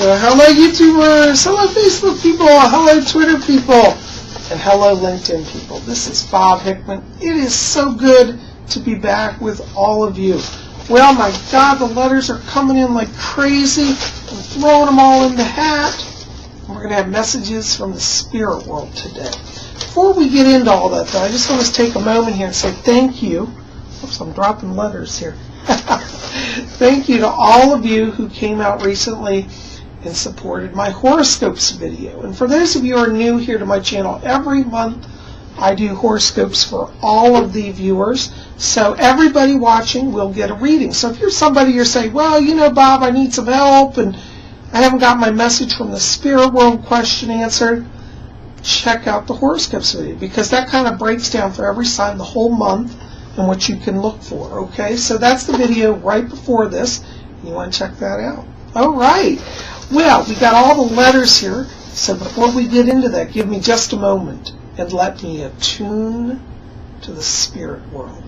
Hello YouTubers, hello Facebook people, hello Twitter people, and hello LinkedIn people. This is Bob Hickman. It is so good to be back with all of you. Well, my God, the letters are coming in like crazy. I'm throwing them all in the hat. We're going to have messages from the spirit world today. Before we get into all that, though, I just want to take a moment here and say thank you. Oops, I'm dropping letters here. Thank you to all of you who came out recently and supported my horoscopes video. And for those of you who are new here to my channel, every month I do horoscopes for all of the viewers. So everybody watching will get a reading. So if you're somebody you're saying, well, you know, Bob, I need some help and I haven't got my message from the spirit world question answered, check out the horoscopes video, because that kind of breaks down for every sign the whole month and what you can look for. Okay, so that's the video right before this. You want to check that out. All right. Well, we got all the letters here. So before we get into that, give me just a moment and let me attune to the spirit world.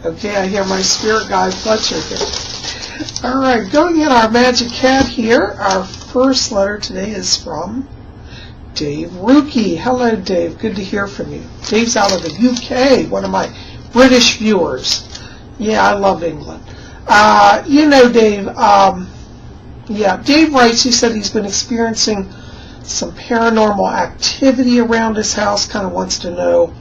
Okay, I hear my spirit guide Fletcher here. All right, going in our magic hat here, our first letter today is from Dave Rookie. Hello, Dave. Good to hear from you. Dave's out of the UK, one of my British viewers. Yeah, I love England. You know, Dave, Dave writes, he said he's been experiencing some paranormal activity around his house, kind of wants to know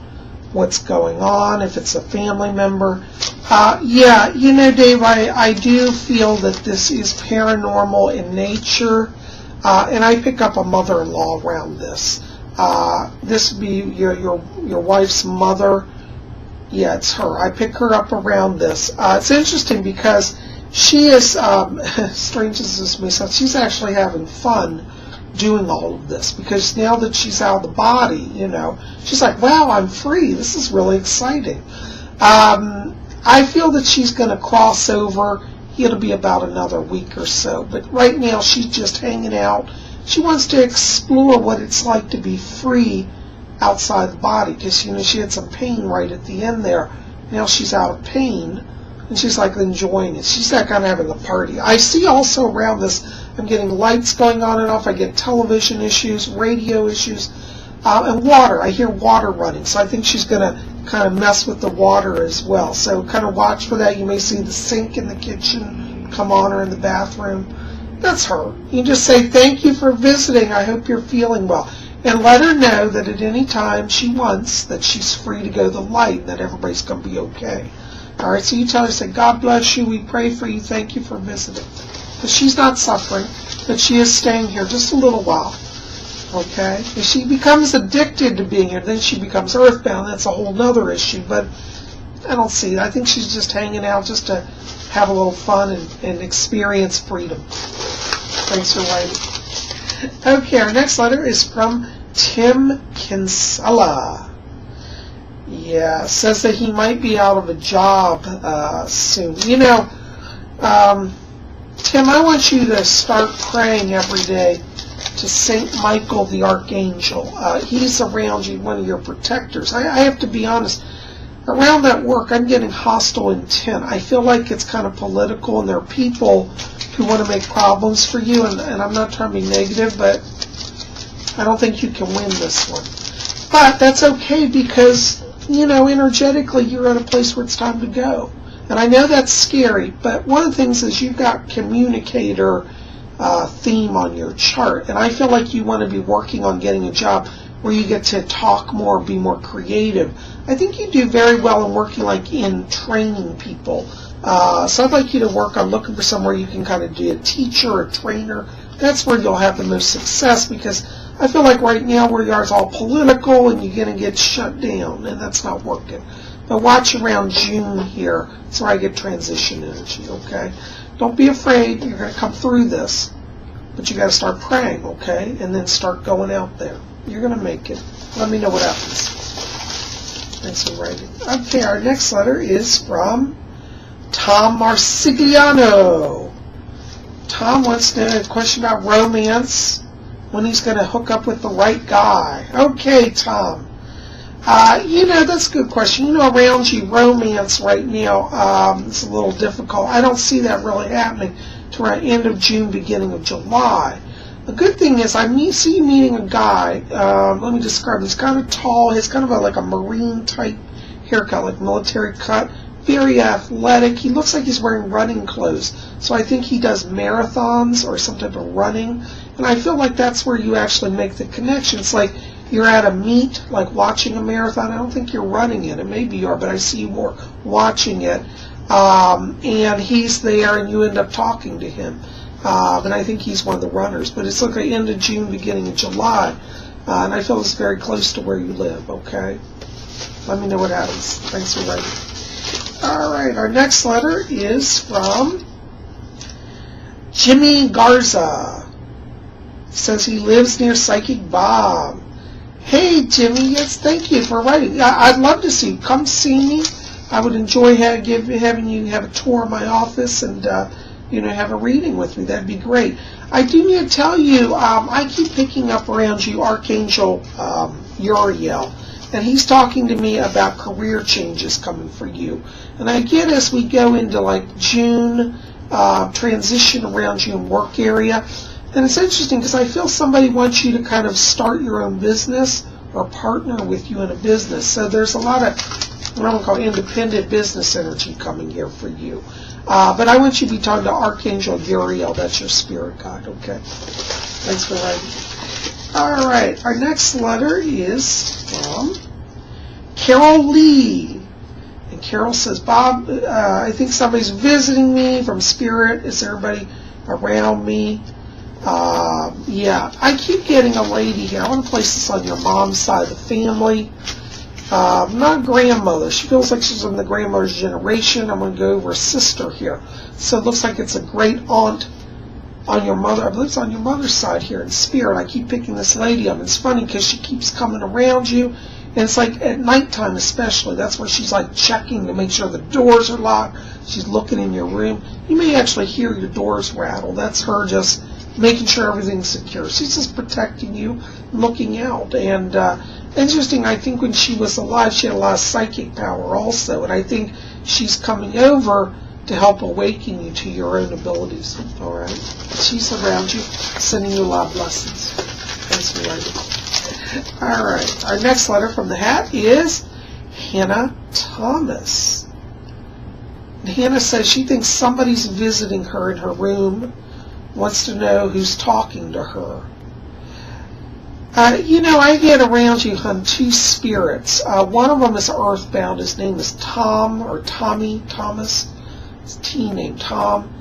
what's going on, if it's a family member. Yeah, you know, Dave, I do feel that this is paranormal in nature, and I pick up a mother-in-law around this. This would be your wife's mother. Yeah, it's her. I pick her up around this. It's interesting because she is, strange as this may sound, she's actually having fun doing all of this, because now that she's out of the body, you know, she's like, wow, I'm free. This is really exciting. I feel that she's going to cross over. It'll be about another week or so. But right now she's just hanging out. She wants to explore what it's like to be free outside the body, because, you know, she had some pain right at the end there. Now she's out of pain, and she's like enjoying it. She's not kind of having a party. I see also around this, I'm getting lights going on and off. I get television issues, radio issues, and water. I hear water running, so I think she's going to kind of mess with the water as well. So kind of watch for that. You may see the sink in the kitchen come on, or in the bathroom. That's her. You just say, thank you for visiting. I hope you're feeling well. And let her know that at any time she wants, that she's free to go to the light, and that everybody's going to be okay. All right, so you tell her, say, God bless you, we pray for you, thank you for visiting. But she's not suffering, but she is staying here just a little while. Okay? If she becomes addicted to being here, then she becomes earthbound. That's a whole other issue, but I don't see it. I think she's just hanging out just to have a little fun and experience freedom. Thanks for writing. Okay, our next letter is from Tim Kinsella. Yeah, says that he might be out of a job soon. You know, Tim, I want you to start praying every day to Saint Michael the Archangel. He's around you, one of your protectors. I have to be honest, around that work, I'm getting hostile intent. I feel like it's kind of political, and there are people who want to make problems for you, and I'm not trying to be negative, but I don't think you can win this one. But that's okay, because, you know, energetically you're at a place where it's time to go. And I know that's scary, but one of the things is you've got communicator theme on your chart, and I feel like you want to be working on getting a job where you get to talk more, be more creative. I think you do very well in working like in training people. So I'd like you to work on looking for somewhere you can kind of be a teacher or a trainer. That's where you'll have the most success, because I feel like right now where you are is all political, and you're going to get shut down, and that's not working. But watch around June here. That's where I get transition energy, okay? Don't be afraid. You're going to come through this. But you got to start praying, okay? And then start going out there. You're going to make it. Let me know what happens. Thanks for writing. Okay, our next letter is from Tom Marsigliano. Tom wants to know a question about romance, when he's going to hook up with the right guy. Okay, Tom. That's a good question. Around you, romance right now, it's a little difficult. I don't see that really happening to around end of June, beginning of July. The good thing is I see you meeting a guy. Let me describe him. He's kind of tall. He's kind of like a Marine type haircut, like military cut. Very athletic. He looks like he's wearing running clothes. So I think he does marathons or some type of running. And I feel like that's where you actually make the connection. It's like you're at a meet, like watching a marathon. I don't think you're running it. Maybe you are, but I see you more watching it. And he's there, and you end up talking to him. And I think he's one of the runners. But it's like end of June, beginning of July. And I feel it's very close to where you live, okay? Let me know what happens. Thanks for writing. All right, our next letter is from Jimmy Garza. He says he lives near Psychic Bob. Hey, Jimmy, yes, thank you for writing. I'd love to see you. Come see me. I would enjoy having you have a tour of my office and have a reading with me. That'd be great. I do need to tell you, I keep picking up around you Archangel Uriel, and he's talking to me about career changes coming for you. And I get as we go into like June, transition around you in work area. And it's interesting because I feel somebody wants you to kind of start your own business or partner with you in a business. So there's a lot of what I'm going to call independent business energy coming here for you. But I want you to be talking to Archangel Uriel. That's your spirit guide, okay? Thanks for writing. All right, our next letter is from Carol Lee. And Carol says, Bob, I think somebody's visiting me from spirit. Is everybody around me? Yeah, I keep getting a lady here. I want to place this on your mom's side of the family. Not grandmother. She feels like she's in the grandmother's generation. I'm going to go over a sister here. So it looks like it's a great aunt on your mother. I believe it's on your mother's side here in spirit. I keep picking this lady up. It's funny because she keeps coming around you. And it's like at nighttime especially. That's where she's like checking to make sure the doors are locked. She's looking in your room. You may actually hear your doors rattle. That's her just making sure everything's secure. She's just protecting you, looking out. And interesting, I think when she was alive, she had a lot of psychic power also. And I think she's coming over to help awaken you to your own abilities. All right? She's around you, sending you a lot of blessings. Thanks for writing. All right. Our next letter from the hat is Hannah Thomas. And Hannah says she thinks somebody's visiting her in her room, wants to know who's talking to her. I get around you, hon, two spirits. One of them is Earthbound. His name is Tom, or Tommy, Thomas. His T name, Tom.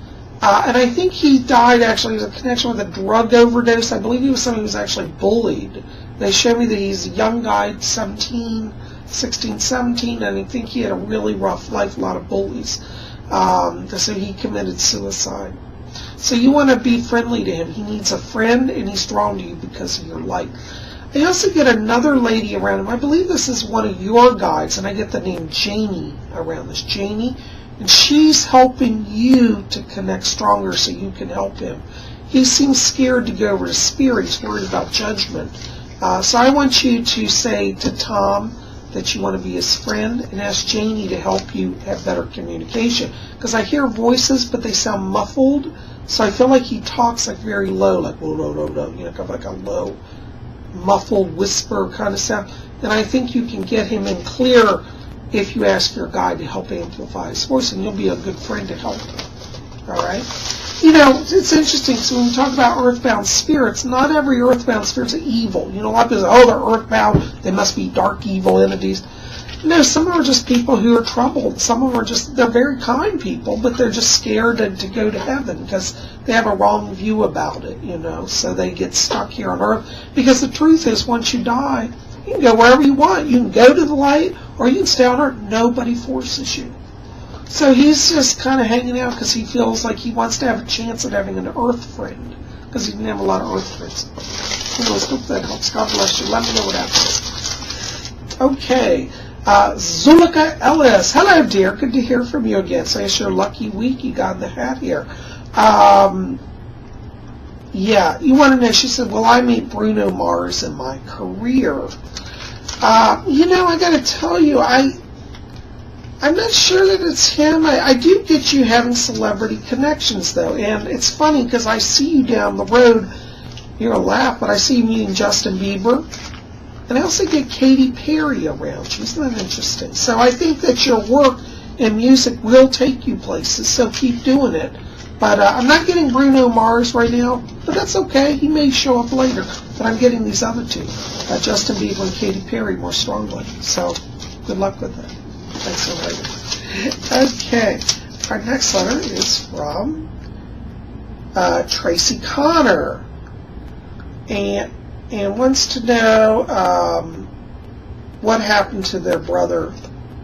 And I think he died actually as a connection with a drug overdose. I believe he was somebody who was actually bullied. They show me that he's a young guy, 16, 17, and I think he had a really rough life, a lot of bullies. So he committed suicide. So you want to be friendly to him. He needs a friend, and he's drawn to you because of your light. I also get another lady around him. I believe this is one of your guides, and I get the name Janie around this. Janie. And she's helping you to connect stronger so you can help him. He seems scared to go over to spirit. He's worried about judgment. So I want you to say to Tom that you want to be his friend and ask Janie to help you have better communication. Because I hear voices, but they sound muffled. So I feel like he talks like very low, like whoa, whoa, whoa, whoa, kind of like a low, muffled whisper kind of sound. And I think you can get him in clear if you ask your guide to help amplify his voice, and you'll be a good friend to help him. All right? It's interesting. So when we talk about earthbound spirits, not every earthbound spirit's evil. A lot of people say, oh, they're earthbound. They must be dark, evil entities. No, some of them are just people who are troubled. Some of them are they're very kind people, but they're just scared to go to heaven because they have a wrong view about it, so they get stuck here on earth. Because the truth is, once you die, you can go wherever you want. You can go to the light, or you can stay on earth. Nobody forces you. So he's just kind of hanging out because he feels like he wants to have a chance at having an earth friend, because he didn't have a lot of earth friends. Anyways, hope that helps. God bless you. Let me know what happens. Okay. Zulika Ellis. Hello, dear. Good to hear from you again. So it's your lucky week. You got in the hat here. Yeah, you want to know, she said, will I meet Bruno Mars in my career? You know, I got to tell you, I'm not sure that it's him. I do get you having celebrity connections, though. And it's funny because I see you down the road. You're going to laugh, but I see you meeting Justin Bieber. And I also get Katy Perry around you. Isn't that interesting? So I think that your work in music will take you places, so keep doing it. But I'm not getting Bruno Mars right now, but that's okay. He may show up later. But I'm getting these other two, Justin Bieber and Katy Perry, more strongly. So good luck with that. Thanks for waiting. Okay, our next letter is from Tracy Connor, and wants to know what happened to their brother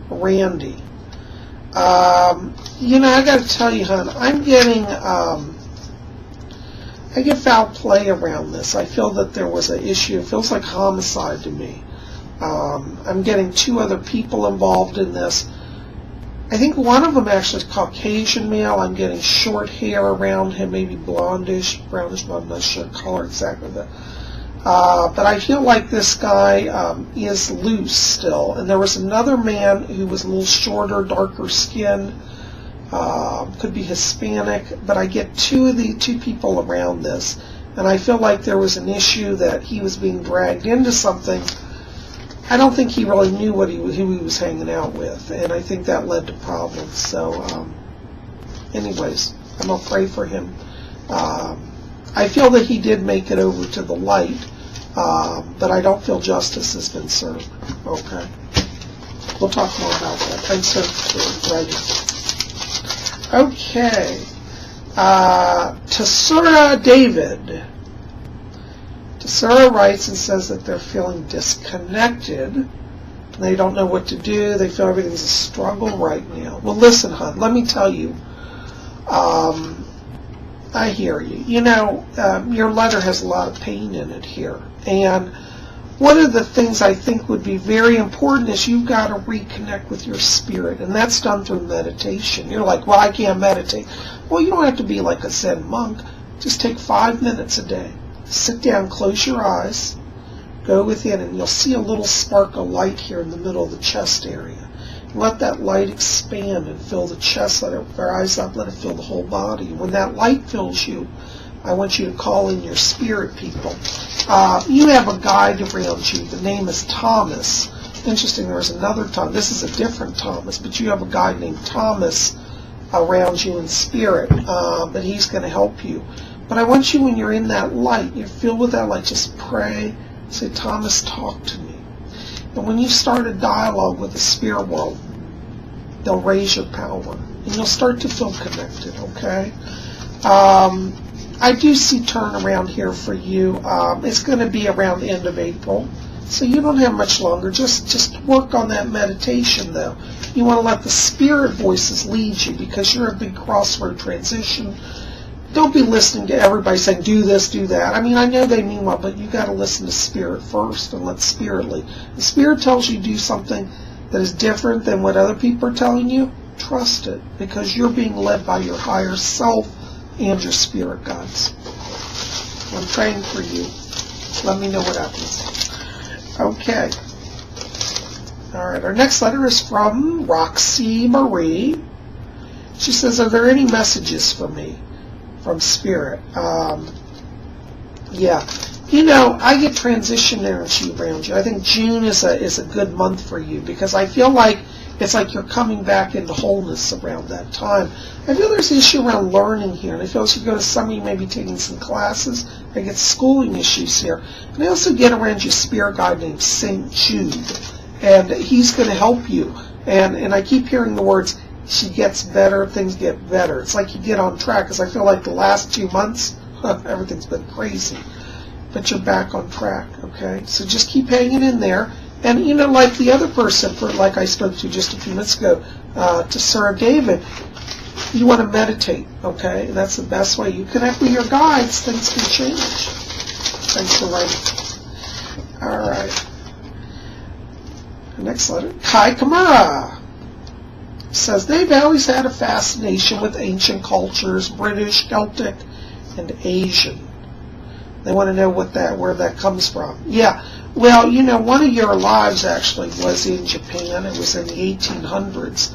Randy. You know, I got to tell you, hon, I'm getting I get foul play around this. I feel that there was an issue. It feels like homicide to me. I'm getting two other people involved in this. I think one of them actually is Caucasian male. I'm getting short hair around him, maybe blondish, brownish, I'm not sure color exactly. But I feel like this guy is loose still. And there was another man who was a little shorter, darker skin, could be Hispanic, but I get two people around this. And I feel like there was an issue that he was being dragged into something. I don't think he really knew who he was hanging out with, and I think that led to problems. So, anyways, I'm going to pray for him. I feel that he did make it over to the light, but I don't feel justice has been served. Okay. We'll talk more about that. Thanks for writing. Okay. Tesura David. Tesura writes and says that they're feeling disconnected. They don't know what to do. They feel everything's a struggle right now. Well, listen, hon, let me tell you. I hear you. You know, your letter has a lot of pain in it here. And one of the things I think would be very important is you've got to reconnect with your spirit. And that's done through meditation. You're like, well, I can't meditate. Well, you don't have to be like a Zen monk. Just take 5 minutes a day. Sit down, close your eyes, go within, and you'll see a little spark of light here in the middle of the chest area. Let that light expand and fill the chest. Let it rise up. Let it fill the whole body. When that light fills you, I want you to call in your spirit people. You have a guide around you. The name is Thomas. Interesting, there's another Thomas. This is a different Thomas, but you have a guy named Thomas around you in spirit, but he's going to help you. But I want you, when you're in that light, you're filled with that light, just pray. Say, Thomas, talk to me. And when you start a dialogue with the spirit world, they'll raise your power. And you'll start to feel connected, okay? I do see turnaround here for you. It's going to be around the end of April. So you don't have much longer. Just work on that meditation, though. You want to let the spirit voices lead you because you're a big crossroad transition. Don't be listening to everybody saying, do this, do that. I mean, I know they mean well, but you got to listen to spirit first and let spirit lead. The spirit tells you to do something that is different than what other people are telling you. Trust it, because you're being led by your higher self and your spirit guides. I'm praying for you. Let me know what happens. Okay. All right, our next letter is from Roxy Marie. She says, are there any messages for me from spirit? Yeah. You know, I get transition energy around you. I think June is a good month for you because I feel like it's like you're coming back into wholeness around that time. I feel there's an issue around learning here, and I feel as you go to summer, you may be taking some classes. I get schooling issues here. And I also get around your spirit guide named St. Jude, and he's going to help you. And I keep hearing the words, she gets better, things get better. It's like you get on track, because I feel like the last 2 months, everything's been crazy. But you're back on track, okay? So just keep hanging in there. And, you know, like the other person, like I spoke to just a few minutes ago, to Sarah David, you want to meditate, okay? And that's the best way. You connect with your guides, things can change. Thanks for writing. All right. The next letter, Kai Kamura says they've always had a fascination with ancient cultures, British, Celtic, and Asian. They want to know where that comes from. Yeah, Well, you know, one of your lives actually was in Japan. It was in the 1800s.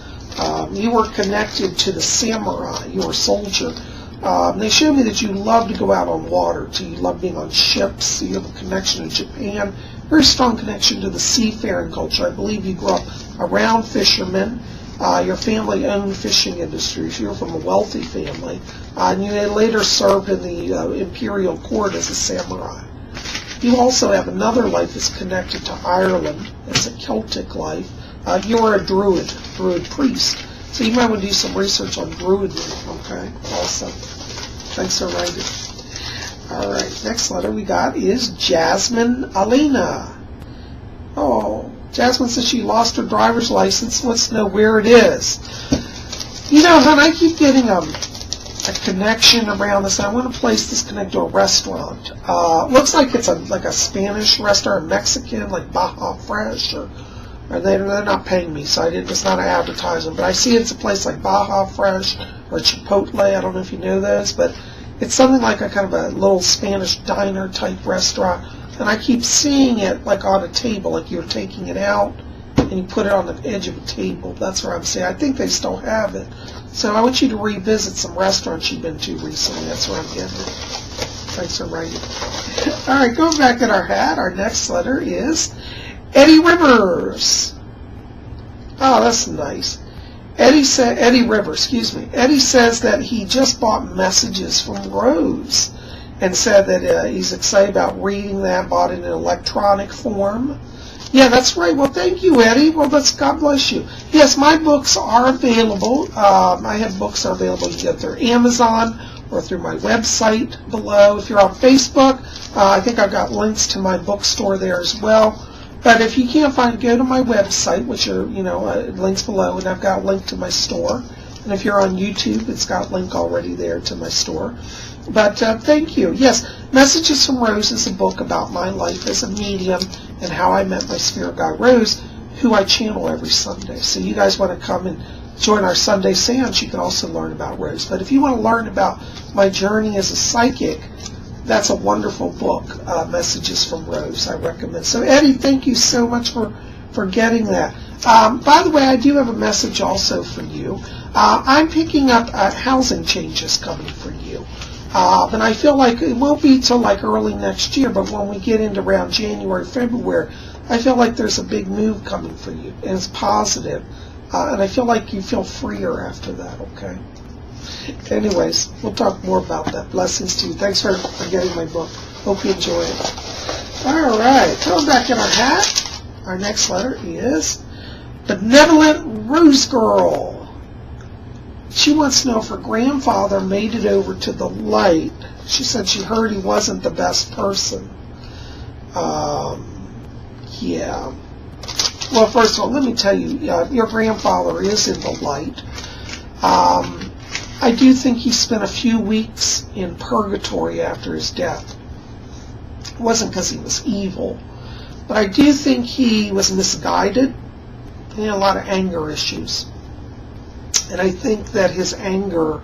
You were connected to the samurai. You were a soldier. They showed me that you love to go out on water, too. You love being on ships. You have a connection to Japan. Very strong connection to the seafaring culture. I believe you grew up around fishermen. Your family owned fishing industries. You were from a wealthy family. And you later served in the imperial court as a samurai. You also have another life that's connected to Ireland. It's a Celtic life. You were a druid priest. So you might want to do some research on druidry, okay? Also. Thanks for writing. All right, next letter we got is Jasmine Alina. Oh, Jasmine says she lost her driver's license. Wants to know where it is. You know, hon, I keep getting a connection around this. I want to place this connect to a restaurant. Looks like it's like a Spanish restaurant, Mexican, like Baja Fresh, or they're not paying me, so it's not an advertisement. But I see it's a place like Baja Fresh or Chipotle. I don't know if you know those, but it's something like a kind of a little Spanish diner type restaurant. And I keep seeing it like on a table, like you're taking it out and you put it on the edge of a table. That's where I'm saying. I think they still have it. So I want you to revisit some restaurants you've been to recently. That's where I'm getting it. Thanks for writing. All right, going back in our hat, our next letter is Eddie Rivers. Oh, that's nice. Eddie Rivers, excuse me. Eddie says that he just bought Messages from Rose and said that he's excited about reading that, bought it in electronic form. Yeah, that's right. Well, thank you, Eddie. Well, God bless you. Yes, my books are available. I have books that are available. You can get through Amazon or through my website below. If you're on Facebook, I think I've got links to my bookstore there as well. But if you can't find, go to my website, which are, links below, and I've got a link to my store. And if you're on YouTube, it's got a link already there to my store. But thank you. Yes, Messages from Rose is a book about my life as a medium and how I met my spirit guide Rose, who I channel every Sunday. So you guys want to come and join our Sunday seance, you can also learn about Rose. But if you want to learn about my journey as a psychic, that's a wonderful book, Messages from Rose, I recommend. So Eddie, thank you so much for getting that. By the way, I do have a message also for you. I'm picking up housing changes coming for you. And I feel like it won't be till like early next year, but when we get into around January, February, I feel like there's a big move coming for you, and it's positive. And I feel like you feel freer after that, okay? Anyways, we'll talk more about that. Blessings to you. Thanks for getting my book. Hope you enjoy it. All right, going back in our hat, our next letter is Benevolent Rose Girl. She wants to know if her grandfather made it over to the light. She said she heard he wasn't the best person. Yeah. Well, first of all, let me tell you, your grandfather is in the light. I do think he spent a few weeks in purgatory after his death. It wasn't because he was evil, but I do think he was misguided. He had a lot of anger issues. And I think that his anger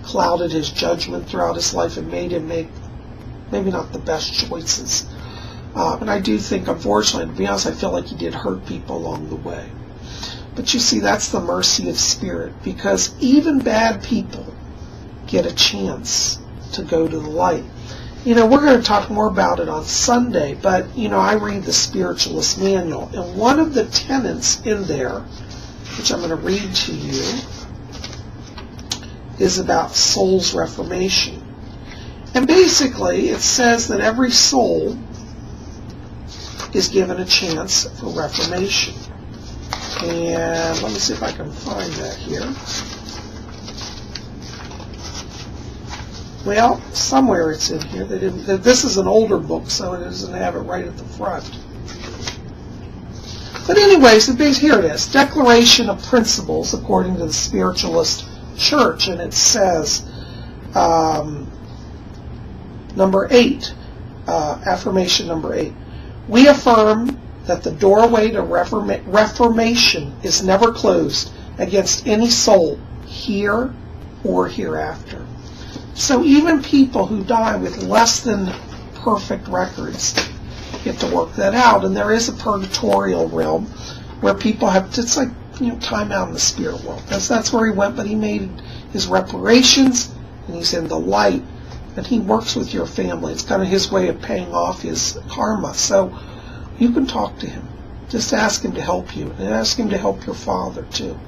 clouded his judgment throughout his life and made him make maybe not the best choices. And I do think, unfortunately, to be honest, I feel like he did hurt people along the way. But you see, that's the mercy of spirit, because even bad people get a chance to go to the light. We're going to talk more about it on Sunday, but, I read the Spiritualist Manual, and one of the tenets in there, which I'm going to read to you, is about soul's reformation. And basically, it says that every soul is given a chance for reformation. And let me see if I can find that here. Well, somewhere it's in here. This is an older book, so it doesn't have it right at the front. But anyways, here it is. Declaration of Principles according to the Spiritualist Church. And it says, number 8, affirmation number 8. We affirm that the doorway to reformation is never closed against any soul, here or hereafter. So even people who die with less than perfect records get to work that out. And there is a purgatorial realm where people have, it's like, time out in the spirit world. That's where he went, but he made his reparations, and he's in the light, and he works with your family. It's kind of his way of paying off his karma. So you can talk to him. Just ask him to help you, and ask him to help your father too.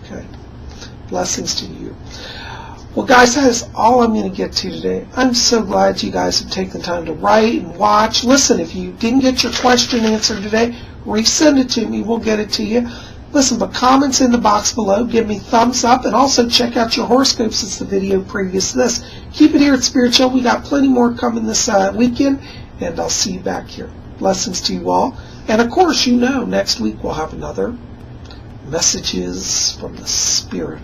Okay. Blessings to you. Well, guys, that is all I'm going to get to today. I'm so glad you guys have taken the time to write and watch. Listen, if you didn't get your question answered today, resend it to me. We'll get it to you. Listen, but comments in the box below. Give me thumbs up, and also check out your horoscopes since the video previous to this. Keep it here at Spirit Show. We got plenty more coming this weekend, and I'll see you back here. Blessings to you all. And, of course, next week we'll have another Messages from the Spirit